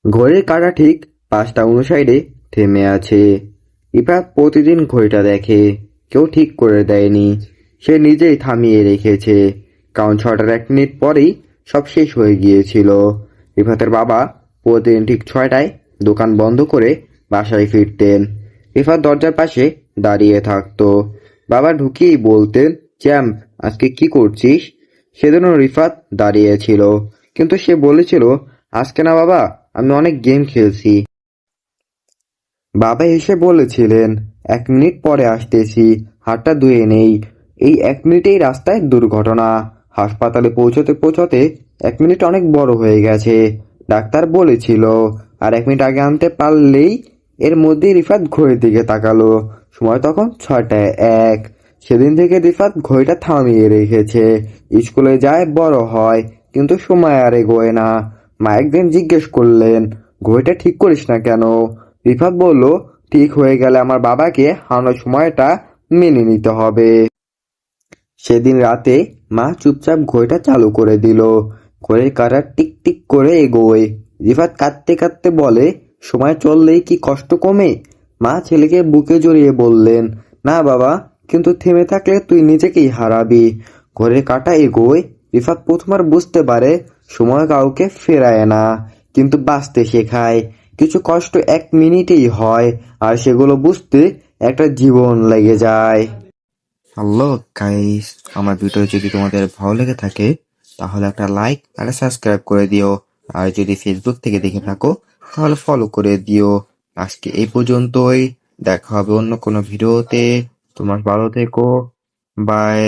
ঘড়ির কাঁটা ঠিক ৫টা ৫৯-এ থেমে আছে। ইফাত প্রতিদিন ঘড়িটা দেখে, কেউ ঠিক করে দেয়নি। সে নিজেই থামিয়ে রেখেছে, কারণ ৬টার ১ মিনিট পরেই সব শেষ হয়ে গিয়েছিল। রিফাতের বাবা প্রতিদিন ঠিক ৬টায় দোকান বন্ধ করে বাসায় ফিরতেন। রিফাত দরজার পাশে দাঁড়িয়ে থাকতো। বাবা ঢুকিয়েই বলতেন, চ্যাম্প, আজকে কি করছিস? সেদিনও রিফাত দাঁড়িয়েছিল, কিন্তু সে বলেছিল, আজকে না বাবা, আমি অনেক গেম খেলছি। বাবা এসে বলেছিলেন, ১ মিনিট পরে আসতেছি, হাতটা ধুয়ে নেই। এই ১ মিনিটেই রাস্তায় দুর্ঘটনা। হাসপাতালে পৌঁছতে পৌঁছতে ১ মিনিট অনেক বড় হয়ে গেছে। ডাক্তার বলেছিল আর ১ মিনিট আগে আনতে পারলেই। এর মধ্যেই রিফাত ঘড়ির দিকে তাকালো। সময় তখন ৬টা ১। সেদিন থেকে রিফাত ঘড়িটা থামিয়ে রেখেছে। স্কুলে যায়, বড় হয়, কিন্তু সময় আর এগোয় না। মা একদিন জিজ্ঞেস করলেন, ঘড়িটা ঠিক করিস না কেন? রিফাত বলল, ঠিক হয়ে গেলে আমার বাবাকে হারানোর সময়টা মেনে নিতে হবে। সেদিন রাতে মা চুপচাপ ঘড়িটা চালু করে দিল। ঘড়ির কাঁটা টিক টিক করে এগোয়। রিফাত কাঁদতে কাঁদতে বলে, সময় চললেই কি কষ্ট কমে? মা ছেলেকে বুকে জড়িয়ে বললেন, না বাবা, কিন্তু থেমে থাকলে তুই নিজেকেই হারাবি। ঘড়ির কাঁটা এগোয়। রিফাত প্রথমবার বুঝতে পারে সময় কাউকে ফেরায় না, কিন্তু বাঁচতে শেখায়। কিছু কষ্ট ১ মিনিটেই হয়, আর সেগুলো বুঝতে একটা জীবন লেগে যায়। হ্যালো গাইস, আমার ভিডিও যদি তোমাদের ভালো লেগে থাকে তাহলে একটা লাইক আর সাবস্ক্রাইব করে দিও। আর যদি ফেসবুক থেকে দেখে থাকো তাহলে ফলো করে দিও। আজকে এই পর্যন্তই, দেখা হবে অন্য কোনো ভিডিওতে। তোমার ভালো থেকো, বাই।